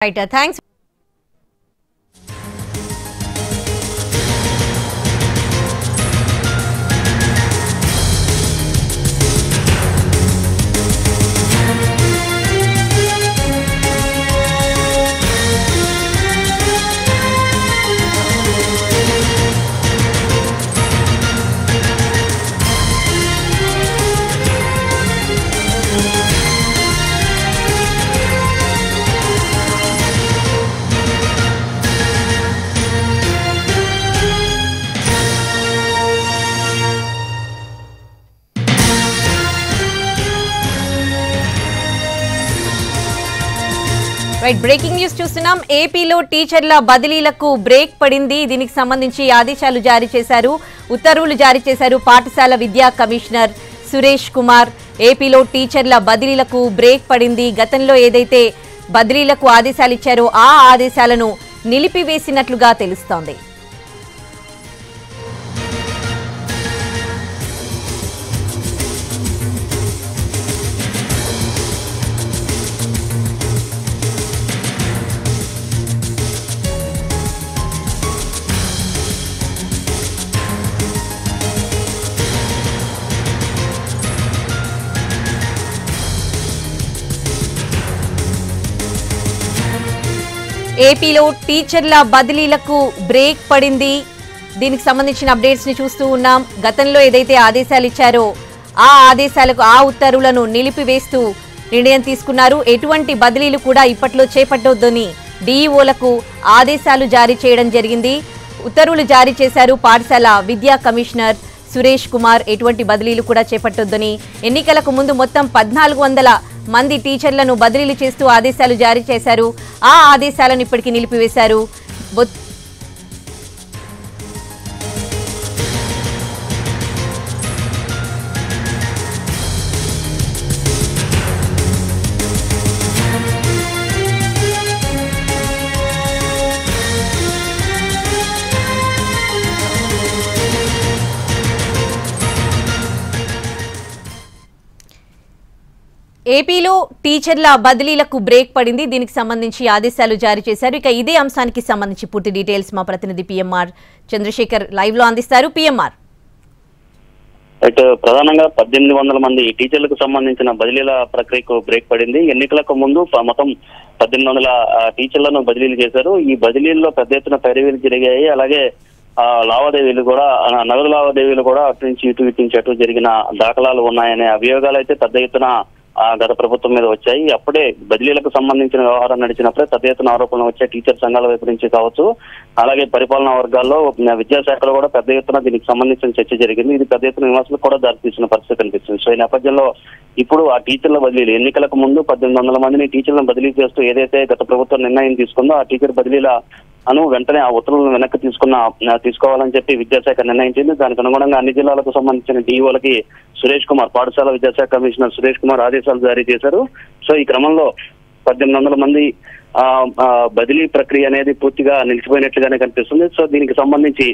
Right, thanks. Right breaking news చూస్తున్నాం. ఏపీలో టీచర్ల బదిలీలకు బ్రేక్ పడింది. దీనికి సంబంధించి ఆదేశాలు జారీ చేశారు, ఉత్తర్వులు జారీ చేశారు పాఠశాల విద్యా కమిషనర్ సురేష్ కుమార్. ఏపీలో టీచర్ల బదిలీలకు బ్రేక్ పడింది. గతంలో ఏదైతే బదిలీలకు ఆదేశాలు ఇచ్చారో ఆ ఆదేశాలను నిలిపివేసినట్లుగా తెలుస్తోంది. ఏపీలో టీచర్ల బదిలీలకు బ్రేక్ పడింది. దీనికి సంబంధించిన అప్డేట్స్ ని చూస్తూ ఉన్నాం. గతంలో ఏదైతే ఆదేశాలు ఇచ్చారో ఆ ఆదేశాలకు ఆ ఉత్తర్వులను నిలిపివేస్తూ నిర్ణయం తీసుకున్నారు. ఎటువంటి బదిలీలు కూడా ఇప్పట్లో చేపట్టొద్దని డీఈఓలకు ఆదేశాలు జారీ చేయడం జరిగింది. ఉత్తర్వులు జారీ చేశారు పాఠశాల విద్యా కమిషనర్ సురేష్ కుమార్. ఎటువంటి బదిలీలు కూడా చేపట్టొద్దని, ఎన్నికలకు ముందు మొత్తం 1400 మంది టీచర్లను బదిలీలు చేస్తూ ఆదేశాలు జారీ చేశారు. ఆ ఆదేశాలను ఇప్పటికీ నిలిపివేశారు. ఏపీలో టీచర్ల బదిలీలకు బ్రేక్ పడింది. దీనికి సంబంధించి ఆదేశాలు జారీ చేశారు. ఇక ఇదే అంశానికి సంబంధించి పూర్తి డీటెయిల్స్ మా ప్రతినిధి పిఎంఆర్ చంద్రశేఖర్ లైవ్ లో అందిస్తారు. పిఎంఆర్. ప్రధానంగా 1800 మంది టీచర్లకు సంబంధించిన బదిలీల ప్రక్రియకు బ్రేక్ పడింది. ఎన్నికలకు ముందు మొత్తం 1800 టీచర్లను బదిలీలు చేశారు. ఈ బదిలీల్లో పెద్ద ఎత్తున పైరవీలు జరిగాయి. అలాగే లావాదేవీలు కూడా, నగదు లావాదేవీలు కూడా అటు నుంచి ఇటు జరిగిన దాఖలాలు ఉన్నాయనే అభియోగాలు అయితే పెద్ద ఎత్తున గత ప్రభుత్వం మీద వచ్చాయి. అప్పుడే బదిలీలకు సంబంధించిన వ్యవహారం నడిచినప్పుడే పెద్ద ఎత్తున ఆరోపణలు వచ్చాయి టీచర్ సంఘాల వైపు నుంచి కావచ్చు. అలాగే పరిపాలనా వర్గాల్లో విద్యాశాఖలో కూడా పెద్ద ఎత్తున దీనికి సంబంధించిన చర్చ జరిగింది. ఇది పెద్ద ఎత్తున విమర్శలకు కూడా దారితీసిన పరిస్థితి కనిపిస్తుంది. సో ఈ నేపథ్యంలో ఇప్పుడు ఆ టీచర్ల బదిలీలు, ఎన్నికలకు ముందు 1800 మందిని టీచర్లను బదిలీ చేస్తూ ఏదైతే గత ప్రభుత్వం నిర్ణయం తీసుకుందో ఆ టీచర్ బదిలీల వెంటనే ఆ ఉత్తర్వులను వెనక్కి తీసుకోవాలని చెప్పి విద్యాశాఖ నిర్ణయించింది. దానికి అనుగుణంగా అన్ని జిల్లాలకు సంబంధించిన డీఓలకి సురేష్ కుమార్, పాఠశాల విద్యాశాఖ కమిషనర్ సురేష్ కుమార్ ఆదేశాలు జారీ చేశారు. సో ఈ క్రమంలో 1800 మంది బదిలీ ప్రక్రియ అనేది పూర్తిగా నిలిచిపోయినట్లుగానే కనిపిస్తుంది. సో దీనికి సంబంధించి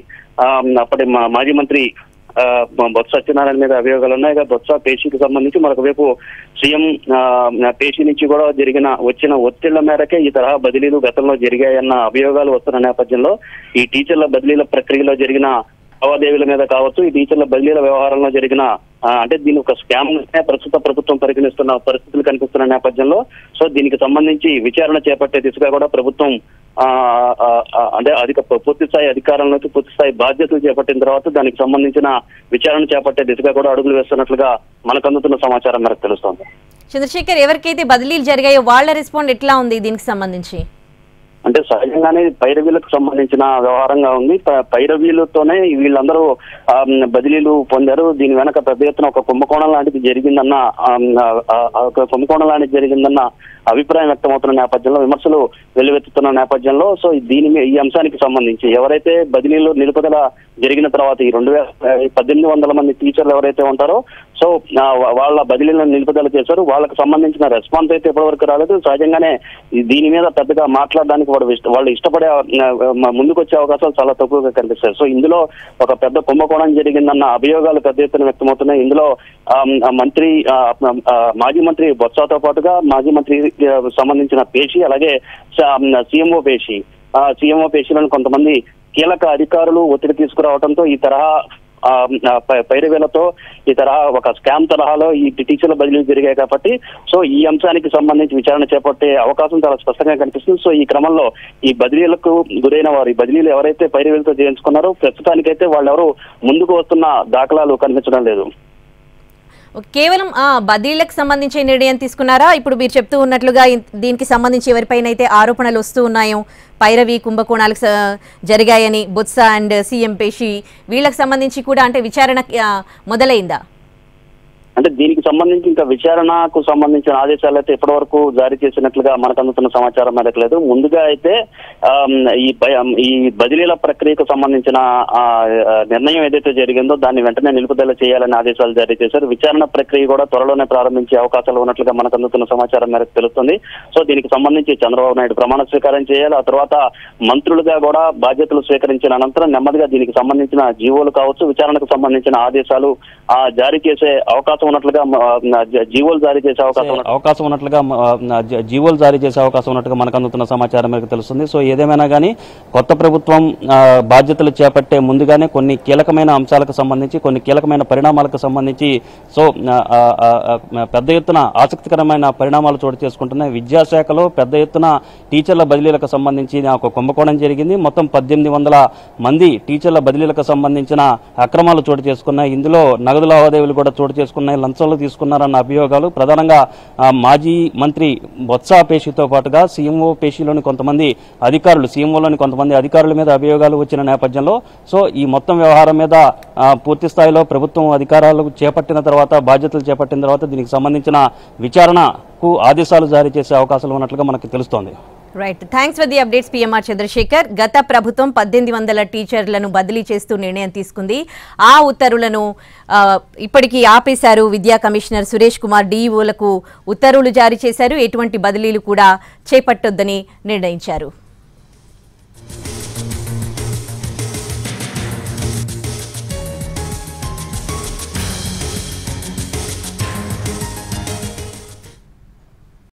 అప్పటి మాజీ మంత్రి బొత్స సత్యనారాయణ మీద అభియోగాలు ఉన్నాయి. బొత్స పేషీకి సంబంధించి మరొక వైపు సీఎం పేషీ నుంచి కూడా వచ్చిన ఒత్తిళ్ల మేరకే ఈ తరహా బదిలీలు గతంలో జరిగాయన్న అభియోగాలు వస్తున్న నేపథ్యంలో ఈ టీచర్ల బదిలీల ప్రక్రియలో జరిగిన లావాదేవీల మీద కావచ్చు, ఈ టీచర్ల బదిలీల వ్యవహారంలో జరిగిన అంటే దీని ఒక స్కామ్ ప్రస్తుత ప్రభుత్వం పరిగణిస్తున్న పరిస్థితులు కనిపిస్తున్న నేపథ్యంలో సో దీనికి సంబంధించి విచారణ చేపట్టే దిశగా కూడా ప్రభుత్వం అంటే పూర్తి స్థాయి అధికారంలోకి పూర్తి స్థాయి బాధ్యతలు చేపట్టిన తర్వాత దానికి సంబంధించిన విచారణ చేపట్టే దిశగా కూడా అడుగులు వేస్తున్నట్లుగా మనకు అందుతున్న సమాచారం మేరకు తెలుస్తోంది. చంద్రశేఖర్, ఎవరికైతే బదిలీలు జరిగాయో వాళ్ళ రెస్పాండ్ ఎట్లా ఉంది దీనికి సంబంధించి? అంటే సహజంగానే పైరవీలకు సంబంధించిన వ్యవహారంగా ఉంది. పైరవీలతోనే వీళ్ళందరూ బదిలీలు పొందారు. దీని వెనక పెద్ద ఎత్తున ఒక కుంభకోణం లాంటిది జరిగిందన్న అభిప్రాయం వ్యక్తమవుతున్న నేపథ్యంలో, విమర్శలు వెల్లువెత్తుతున్న నేపథ్యంలో సో ఈ అంశానికి సంబంధించి ఎవరైతే బదిలీలు నిలుపుదల జరిగిన తర్వాత ఈ 1800 మంది టీచర్లు ఎవరైతే ఉంటారో సో వాళ్ళ బదిలీలను నిలుపుదల చేశారు. వాళ్ళకి సంబంధించిన రెస్పాన్స్ అయితే ఇప్పటివరకు రాలేదు. సహజంగానే దీని మీద పెద్దగా మాట్లాడడానికి వాళ్ళు ఇష్టపడే ముందుకు వచ్చే అవకాశాలు చాలా తక్కువగా కనిపిస్తాయి. సో ఇందులో ఒక పెద్ద కుంభకోణం జరిగిందన్న అభియోగాలు పెద్ద ఎత్తున వ్యక్తమవుతున్నాయి. ఇందులో మాజీ మంత్రి బొత్సతో పాటుగా మాజీ మంత్రి సంబంధించిన పేషి, అలాగే సీఎంఓ పేషీలను కొంతమంది కీలక అధికారులు ఒత్తిడి తీసుకురావడంతో ఈ తరహా పైరవేలతో ఈ తరహా ఒక స్కామ్ తరహాలో ఈ టీచర్ల బదిలీలు జరిగాయి కాబట్టి సో ఈ అంశానికి సంబంధించి విచారణ చేపట్టే అవకాశం చాలా స్పష్టంగా కనిపిస్తుంది. సో ఈ క్రమంలో ఈ బదిలీలకు గురైన వారు, ఈ బదిలీలు ఎవరైతే పైరవేలతో చేయించుకున్నారో ప్రస్తుతానికైతే వాళ్ళు ఎవరు ముందుకు వస్తున్న దాఖలాలు కనిపించడం లేదు. కేవలం బదిలీలకు సంబంధించి నిర్ణయం తీసుకున్నారా? ఇప్పుడు మీరు చెప్తూ ఉన్నట్లుగా దీనికి సంబంధించి ఎవరిపైన అయితే ఆరోపణలు వస్తూ ఉన్నాయో పైరవి కుంభకోణాలకు జరిగాయని బొత్స అండ్ సీఎం పేషి, వీళ్ళకి సంబంధించి కూడా అంటే విచారణ మొదలైందా? అంటే దీనికి సంబంధించి ఇంకా విచారణకు సంబంధించిన ఆదేశాలు అయితే ఇప్పటి వరకు జారీ చేసినట్లుగా మనకు అందుతున్న సమాచారం మేరకు లేదు. ముందుగా అయితే ఈ బదిలీల ప్రక్రియకు సంబంధించిన నిర్ణయం ఏదైతే జరిగిందో దాన్ని వెంటనే నిలుపుదల చేయాలని ఆదేశాలు జారీ చేశారు. విచారణ ప్రక్రియ కూడా త్వరలోనే ప్రారంభించే అవకాశాలు ఉన్నట్లుగా మనకు అందుతున్న సమాచారం మేరకు తెలుస్తుంది. సో దీనికి సంబంధించి చంద్రబాబు నాయుడు ప్రమాణ స్వీకారం చేయాలి. ఆ తర్వాత మంత్రులుగా కూడా బాధ్యతలు స్వీకరించిన అనంతరం నెమ్మదిగా దీనికి సంబంధించిన జీవోలు కావచ్చు, విచారణకు సంబంధించిన ఆదేశాలు జారీ చేసే అవకాశం ఉన్నట్లుగా జీవోలు జారీ చేసే అవకాశం ఉన్నట్టుగా మనకు అందుతున్న సమాచారం మేరకు తెలుస్తుంది. సో ఏదేమైనా కానీ కొత్త ప్రభుత్వం బాధ్యతలు చేపట్టే ముందుగానే కొన్ని కీలకమైన అంశాలకు సంబంధించి, కొన్ని కీలకమైన పరిణామాలకు సంబంధించి సో పెద్ద ఎత్తున ఆసక్తికరమైన పరిణామాలు చోటు చేసుకుంటున్నాయి. విద్యాశాఖలో పెద్ద ఎత్తున టీచర్ల బదిలీలకు సంబంధించి ఒక కుంభకోణం జరిగింది. మొత్తం 1800 మంది టీచర్ల బదిలీలకు సంబంధించిన అక్రమాలు చోటు చేసుకున్నాయి. ఇందులో నగదు లావాదేవీలు కూడా చోటు చేసుకున్నాయి, లంచాలు తీసుకున్నారన్న అభియోగాలు ప్రధానంగా మాజీ మంత్రి బొత్స పేషితో పాటుగా సీఎంఓ పేషిలోని కొంతమంది అధికారులు, సీఎంఓలోని కొంతమంది అధికారుల మీద అభియోగాలు వచ్చిన నేపథ్యంలో సో ఈ మొత్తం వ్యవహారం మీద పూర్తి స్థాయిలో ప్రభుత్వం అధికారాలు చేపట్టిన తర్వాత, బాధ్యతలు చేపట్టిన తర్వాత దీనికి సంబంధించిన విచారణకు ఆదేశాలు జారీ చేసే అవకాశాలు ఉన్నట్లుగా మనకు తెలుస్తోంది. Right, thanks for the updates PMR Chandrasekhar. గత ప్రభుత్వం 1800 టీచర్లను బదిలీ చేస్తూ నిర్ణయం తీసుకుంది. ఆ ఉత్తర్వులను ఇప్పటికీ ఆపేశారు. విద్యా కమిషనర్ సురేష్ కుమార్ డీఈఓలకు ఉత్తర్వులు జారీ చేశారు. ఎటువంటి బదిలీలు కూడా చేపట్టొద్దని నిర్ణయించారు.